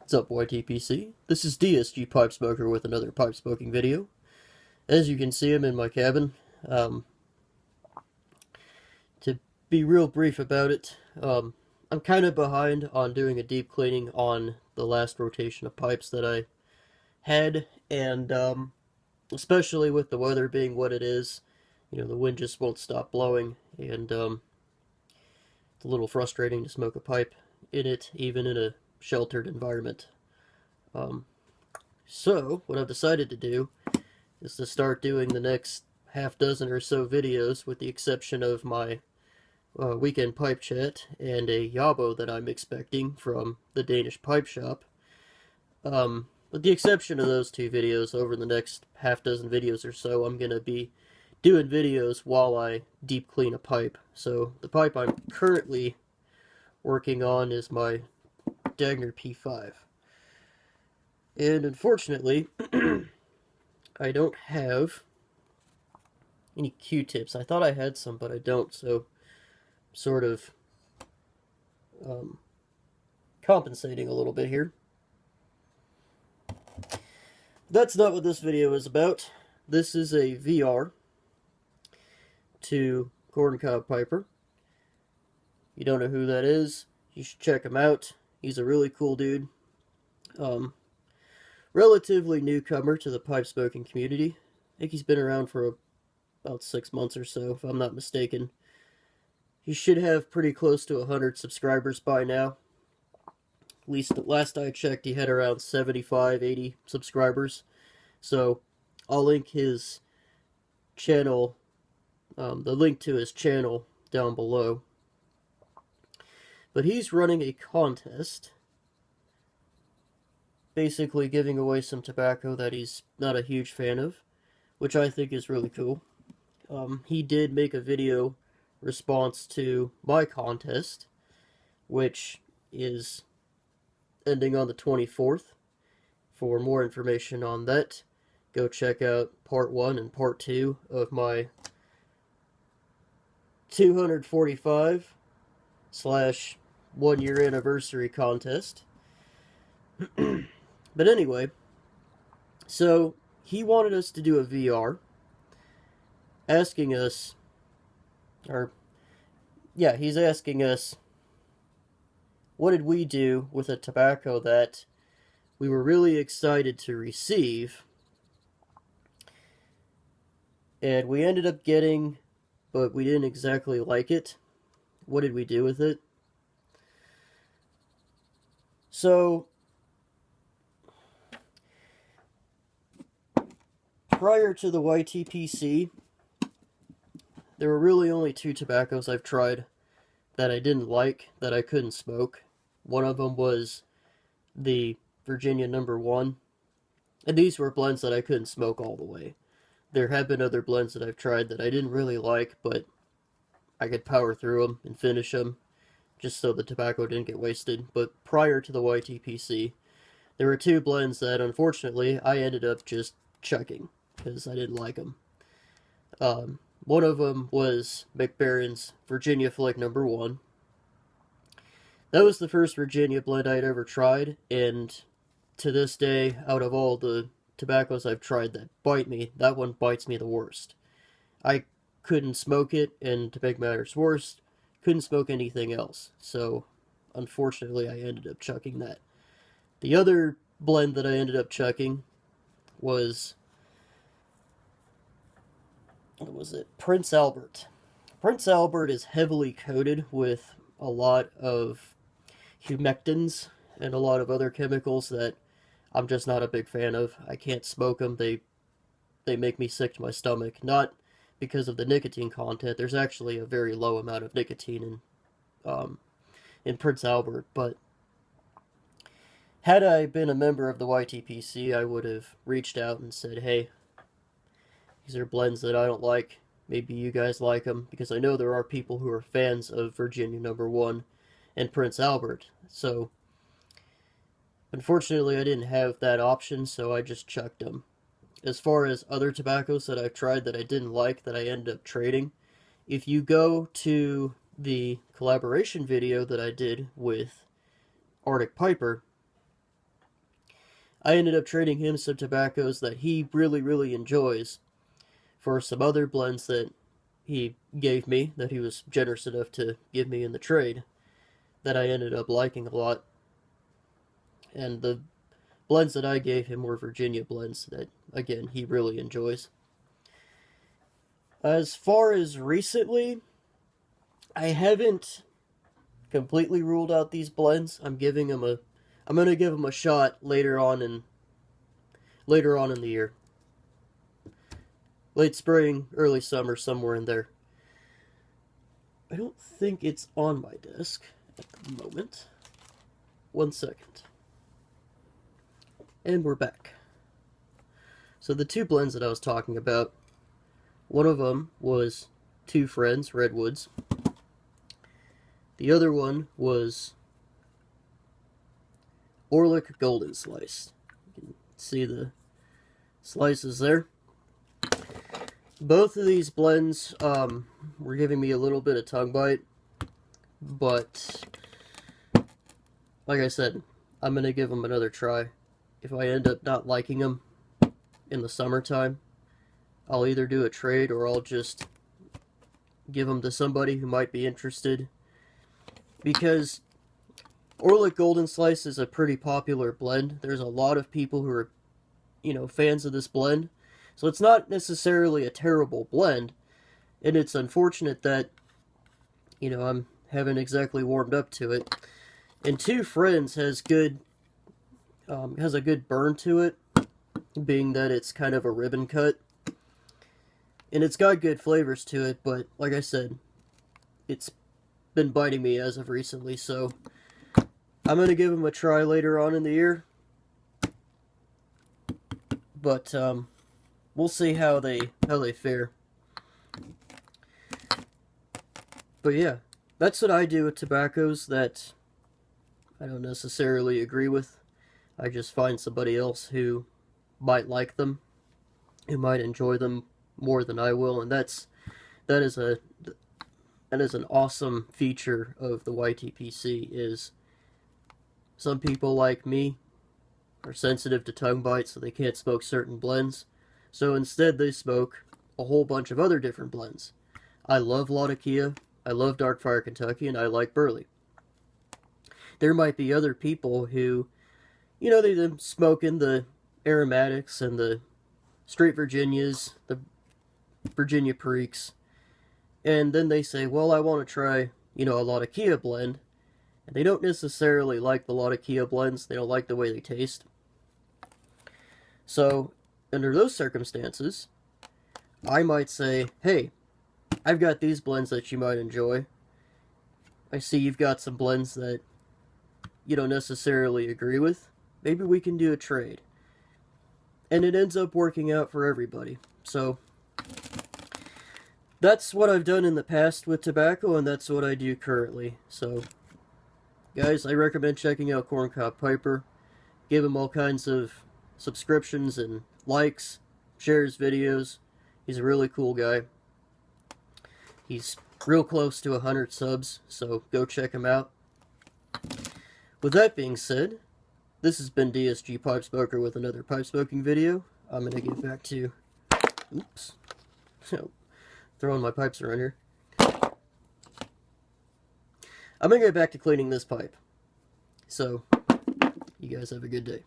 What's up, YTPC? This is DSG Pipe Smoker with another pipe smoking video. As you can see, I'm in my cabin. To be real brief about it, I'm kind of behind on doing a deep cleaning on the last rotation of pipes that I had, and especially with the weather being what it is, the wind just won't stop blowing, and it's a little frustrating to smoke a pipe in it, even in a sheltered environment. Um, So, what I've decided to do is to start doing the next half dozen or so videos, with the exception of my weekend pipe chat and a Yabo that I'm expecting from the Danish pipe shop. With the exception of those two videos, over the next half dozen videos or so, I'm going to be doing videos while I deep clean a pipe. So, the pipe I'm currently working on is my Dagner P5. And unfortunately, I don't have any Q-tips. I thought I had some, but I don't, so sort of compensating a little bit here. That's not what this video is about. This is a VR to Corncob Piper. You don't know who that is, you should check him out. He's a really cool dude. Relatively newcomer to the pipe smoking community. I think he's been around for about 6 months or so, if I'm not mistaken. He should have pretty close to 100 subscribers by now. At least last I checked, he had around 75, 80 subscribers. So I'll link his channel, the link to his channel down below. But he's running a contest, basically giving away some tobacco that he's not a huge fan of, which I think is really cool. He did make a video response to my contest, which is ending on the 24th. For more information on that, go check out part 1 and part 2 of my 245 / 1 year anniversary contest. But anyway, so he wanted us to do a VR, asking us, he's asking us, what did we do with a tobacco that we were really excited to receive, and we ended up getting, but we didn't exactly like it. What did we do with it? So, prior to the YTPC, there were really only 2 tobaccos I've tried that I didn't like, that I couldn't smoke. One of them was the Virginia No. 1, and these were blends that I couldn't smoke all the way. There have been other blends that I've tried that I didn't really like, but I could power through them and finish them, just so the tobacco didn't get wasted. But prior to the YTPC, there were 2 blends that, unfortunately, I ended up just chucking, because I didn't like them. One of them was Mac Baren's Virginia Flick No. 1. That was the first Virginia blend I'd ever tried, and to this day, out of all the tobaccos I've tried that bite me, that one bites me the worst. I couldn't smoke it, and to make matters worse, couldn't smoke anything else. So, unfortunately, I ended up chucking that. The other blend that I ended up chucking was, what was it? Prince Albert. Prince Albert is heavily coated with a lot of humectants and a lot of other chemicals that I'm just not a big fan of. I can't smoke them. They make me sick to my stomach. Not because of the nicotine content. There's actually a very low amount of nicotine in Prince Albert, but had I been a member of the YTPC, I would have reached out and said, hey, these are blends that I don't like. Maybe you guys like them, because I know there are people who are fans of Virginia No. 1 and Prince Albert. So, unfortunately, I didn't have that option, so I just chucked them. As far as other tobaccos that I've tried that I didn't like, that I ended up trading, if you go to the collaboration video that I did with Arctic Piper, I ended up trading him some tobaccos that he really, really enjoys for some other blends that he gave me, that he was generous enough to give me in the trade, that I ended up liking a lot. And the blends that I gave him were Virginia blends that, again, he really enjoys. As far as recently, I haven't completely ruled out these blends. I'm gonna give them a shot later on in the year. Late spring, early summer, somewhere in there. I don't think it's on my desk at the moment. 1 second. And we're back. So the two blends that I was talking about, one of them was Two Friends Redwoods. The other one was Orlik Golden Slice. You can see the slices there. Both of these blends were giving me a little bit of tongue bite, but like I said, I'm going to give them another try. If I end up not liking them in the summertime, I'll either do a trade or I'll just give them to somebody who might be interested, because Orlik Golden Slice is a pretty popular blend. There's a lot of people who are, fans of this blend. So it's not necessarily a terrible blend, and it's unfortunate that, I haven't exactly warmed up to it. And Two Friends has a good burn to it, being that it's kind of a ribbon cut. And it's got good flavors to it, but like I said, it's been biting me as of recently, so I'm going to give them a try later on in the year. But, we'll see how they fare. But yeah, that's what I do with tobaccos that I don't necessarily agree with. I just find somebody else who might like them, who might enjoy them more than I will, and that is an awesome feature of the YTPC. Is some people like me are sensitive to tongue bite, so they can't smoke certain blends. So instead, they smoke a whole bunch of other different blends. I love Latakia, I love Darkfire Kentucky, and I like Burley. There might be other people who, they're smoking the aromatics and the straight Virginias, the Virginia Periques, and then they say, well, I want to try, a Latakia blend, and they don't necessarily like the Latakia blends. They don't like the way they taste. So under those circumstances, I might say, hey, I've got these blends that you might enjoy. I see you've got some blends that you don't necessarily agree with. Maybe we can do a trade. And it ends up working out for everybody. So that's what I've done in the past with tobacco, and that's what I do currently. So guys, I recommend checking out Corncob Piper. Give him all kinds of subscriptions and likes, shares videos. He's a really cool guy. He's real close to 100 subs, so go check him out. With that being said, this has been DSG Pipe Smoker with another pipe smoking video. I'm going to get back to... Oops. Throwing my pipes around here. I'm going to get back to cleaning this pipe. So, you guys have a good day.